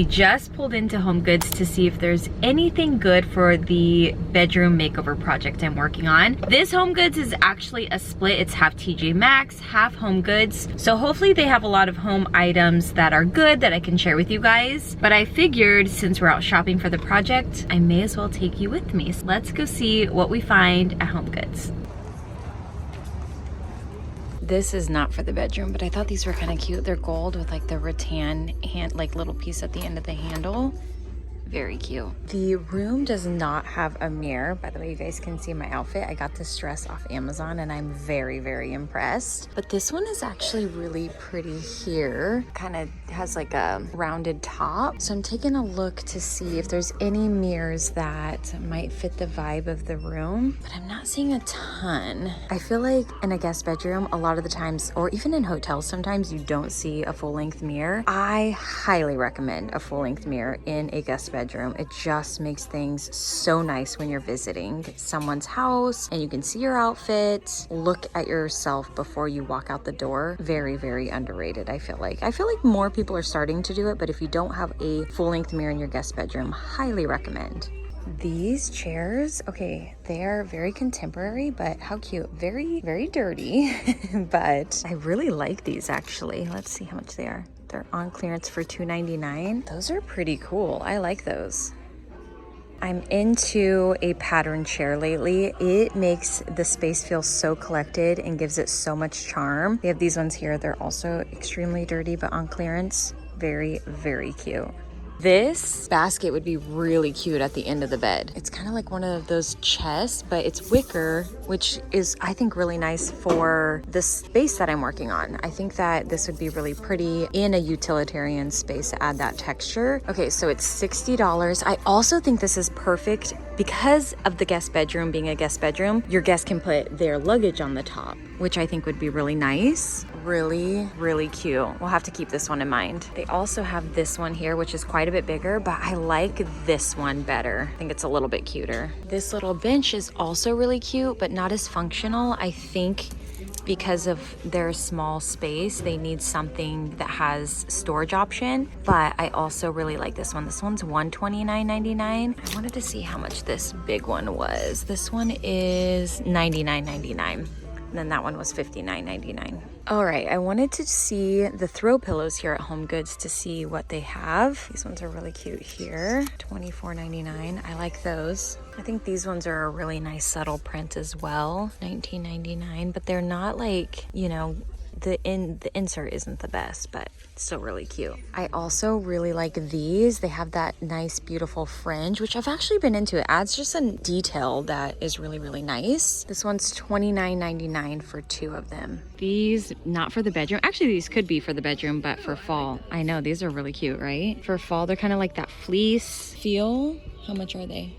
We just pulled into HomeGoods to see if there's anything good for the bedroom makeover project I'm working on. This HomeGoods is actually a split. It's half TJ Maxx, half HomeGoods. So hopefully they have a lot of home items that are good that I can share with you guys. But I figured since we're out shopping for the project, I may as well take you with me. So let's go see what we find at HomeGoods. This is not for the bedroom, but I thought these were kind of cute. They're gold with like the rattan hand, like little piece at the end of the handle. Very cute. The room does not have a mirror. By the way, you guys can see my outfit. I got this dress off Amazon and I'm very, very impressed. But this one is actually really pretty here. Kind of has like a rounded top. So I'm taking a look to see if there's any mirrors that might fit the vibe of the room, but I'm not seeing a ton. I feel like in a guest bedroom, a lot of the times, or even in hotels, sometimes you don't see a full-length mirror. I highly recommend a full-length mirror in a guest bedroom. It just makes things so nice when you're visiting someone's house and you can see your outfit, look at yourself before you walk out the door. Very, very underrated, I feel like. I feel like more people are starting to do it, but if you don't have a full-length mirror in your guest bedroom, highly recommend. These chairs, okay, they are very contemporary, but how cute. Very, very dirty, but I really like these actually. Let's see how much they are. They're on clearance for $2.99. Those are pretty cool. I like those. I'm into a pattern chair lately. It makes the space feel so collected and gives it so much charm. They have these ones here. They're also extremely dirty, but on clearance. Very, very cute. This basket would be really cute at the end of the bed. It's kind of like one of those chests, but it's wicker, which is, I think, really nice for the space that I'm working on. I think that this would be really pretty in a utilitarian space to add that texture. Okay, so it's $60. I also think this is perfect because of the guest bedroom being a guest bedroom. Your guests can put their luggage on the top, which I think would be really nice. Really, really cute. We'll have to keep this one in mind. They also have this one here, which is quite a bit bigger, but I like this one better. I think it's a little bit cuter. This little bench is also really cute, but not as functional. I think because of their small space, they need something that has storage option, but I also really like this one. This one's $129.99. I wanted to see how much this big one was. This one is $99.99. And then that one was $59.99. All right, I wanted to see the throw pillows here at HomeGoods to see what they have. These ones are really cute here, $24.99. I like those. I think these ones are a really nice subtle print as well, $19.99, but they're not like, you know, the insert isn't the best, but still really cute. I also really like these. They have that nice, beautiful fringe, which I've actually been into. It adds just a detail that is really, really nice. This one's $29.99 for two of them. These, not for the bedroom. Actually, these could be for the bedroom, but for fall. I know, these are really cute, right? For fall, they're kind of like that fleece feel. How much are they?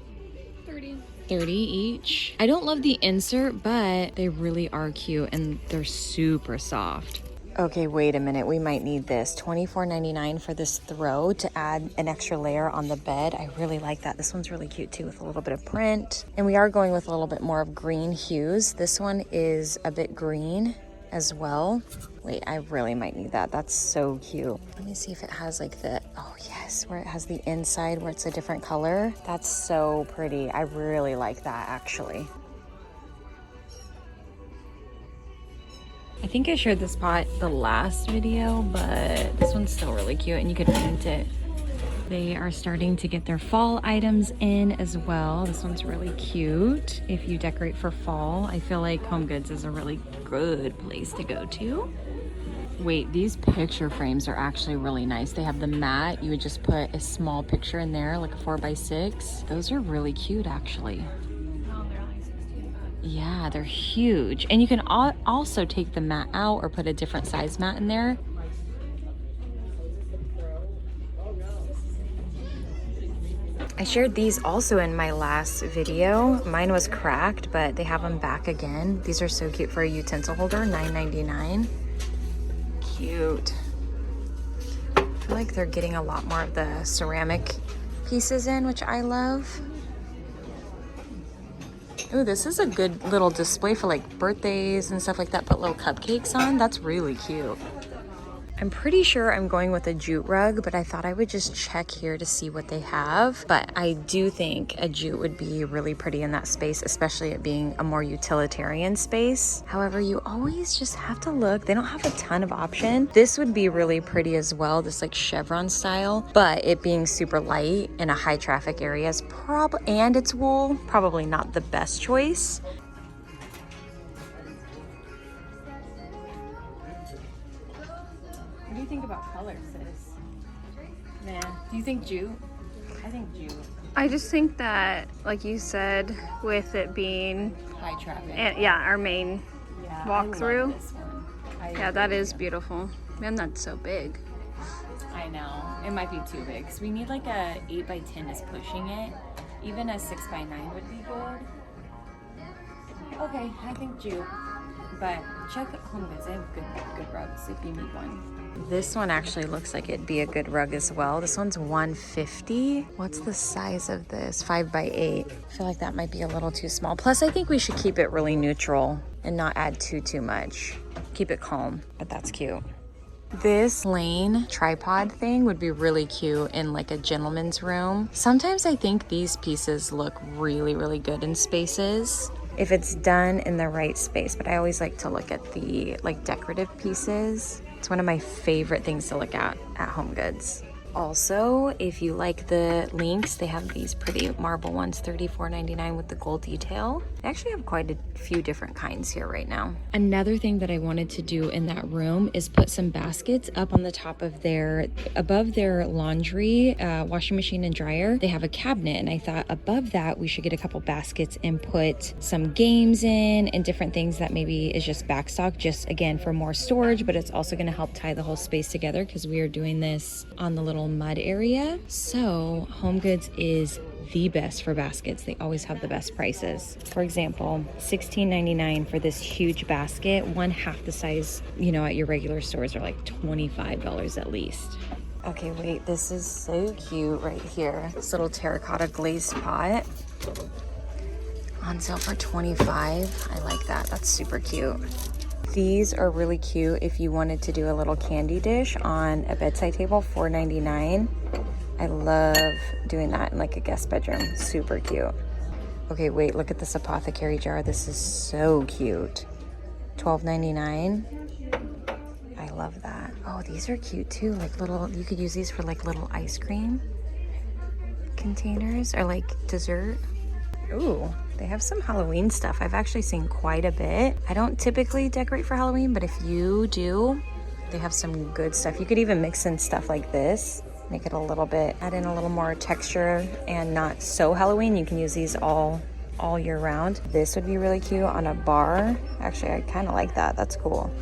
30 each. I don't love the insert, but they really are cute and they're super soft. Okay, wait a minute. We might need this. $24.99 for this throw to add an extra layer on the bed. I really like that. This one's really cute too with a little bit of print. And we are going with a little bit more of green hues. This one is a bit green as well. Wait, I really might need that. That's so cute. Let me see if it has like the, oh yes, where it has the inside where it's a different color. That's so pretty. I really like that actually. I think I shared this spot the last video, but this one's still really cute and you could paint it. They are starting to get their fall items in as well. This one's really cute if you decorate for fall. I feel like HomeGoods is a really good place to go to. Wait, these picture frames are actually really nice. They have the mat. You would just put a small picture in there, like a 4x6. Those are really cute actually. Yeah, they're huge. And you can also take the mat out or put a different size mat in there. I shared these also in my last video. Mine was cracked, but they have them back again. These are so cute for a utensil holder, $9.99. Cute. I feel like they're getting a lot more of the ceramic pieces in, which I love. Ooh, this is a good little display for like birthdays and stuff like that. Put little cupcakes on. That's really cute. I'm pretty sure I'm going with a jute rug, but I thought I would just check here to see what they have. But I do think a jute would be really pretty in that space, especially it being a more utilitarian space. However, you always just have to look. They don't have a ton of option. This would be really pretty as well, this like chevron style, but it being super light in a high traffic area is and it's wool, probably not the best choice. What do you think about color, sis? Nah. Do you think jute? I think jute. I just think that, like you said, with it being High traffic. and yeah, our main walkthrough. I love this one. Yeah, that is beautiful. Man, that's so big. I know. It might be too big because we need like a 8x10 is pushing it. Even a 6x9 would be good. Okay, I think jute. But check HomeGoods. They have good rugs if you need one. This one actually looks like it'd be a good rug as well. This one's $150. What's the size of this? 5x8. I feel like that might be a little too small. Plus, I think we should keep it really neutral and not add too much. Keep it calm, but that's cute. This lane tripod thing would be really cute in like a gentleman's room. Sometimes I think these pieces look really good in spaces if it's done in the right space, but I always like to look at the like decorative pieces. It's one of my favorite things to look at HomeGoods. Also, if you like the links, they have these pretty marble ones, $34.99 with the gold detail. They actually have quite a few different kinds here right now. Another thing that I wanted to do in that room is put some baskets up on the top of above their laundry, washing machine and dryer. They have a cabinet, and I thought above that we should get a couple baskets and put some games in and different things that maybe is just backstock, just again for more storage, but it's also gonna help tie the whole space together because we are doing this on the little mud area. So HomeGoods is the best for baskets. They always have the best prices. For example, $16.99 for this huge basket. One half the size, you know, at your regular stores are like $25 at least. Okay, wait, this is so cute right here. This little terracotta glazed pot on sale for $25. I like that. That's super cute. These are really cute if you wanted to do a little candy dish on a bedside table, $4.99. I love doing that in like a guest bedroom. Super cute. Okay, wait, look at this apothecary jar. This is so cute. $12.99. I love that. Oh, these are cute too. Like little, you could use these for like little ice cream containers or like dessert. Ooh, they have some Halloween stuff. I've actually seen quite a bit. I don't typically decorate for Halloween, but if you do, they have some good stuff. You could even mix in stuff like this, make it a little bit, add in a little more texture and not so Halloween. You can use these all year round. This would be really cute on a bar. Actually, I kind of like that. That's cool.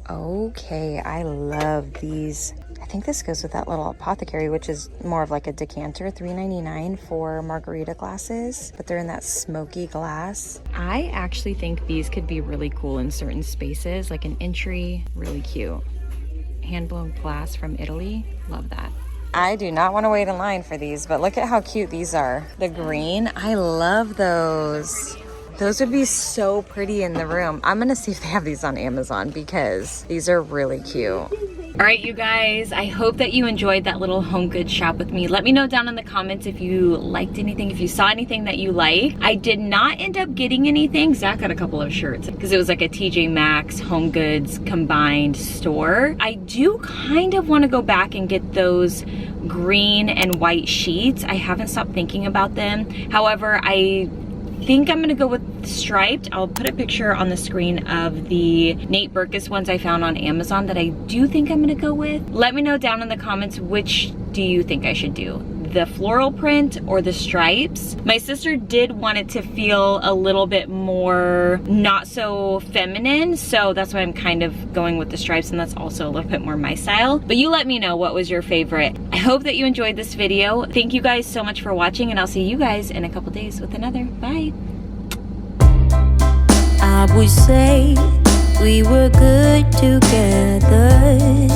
Okay, I love these. I think this goes with that little apothecary, which is more of like a decanter, $3.99 for margarita glasses, but they're in that smoky glass. I actually think these could be really cool in certain spaces, like an entry, really cute. Hand-blown glass from Italy, love that. I do not want to wait in line for these, but look at how cute these are. The green, I love those. Those would be so pretty in the room. I'm gonna see if they have these on Amazon because these are really cute. All right, you guys, I hope that you enjoyed that little HomeGoods shop with me. Let me know down in the comments if you liked anything, if you saw anything that you like. I did not end up getting anything. Zach got a couple of shirts because it was like a TJ Maxx, HomeGoods combined store. I do kind of want to go back and get those green and white sheets. I haven't stopped thinking about them. However, I think I'm gonna go with striped. I'll put a picture on the screen of the Nate Berkus ones I found on Amazon that I do think I'm gonna go with. Let me know down in the comments, which do you think I should do? The floral print or the stripes? My sister did want it to feel a little bit more not so feminine, so that's why I'm kind of going with the stripes, and that's also a little bit more my style. But you let me know what was your favorite. I hope that you enjoyed this video. Thank you guys so much for watching, and I'll see you guys in a couple days with another. Bye. I would say we were good together.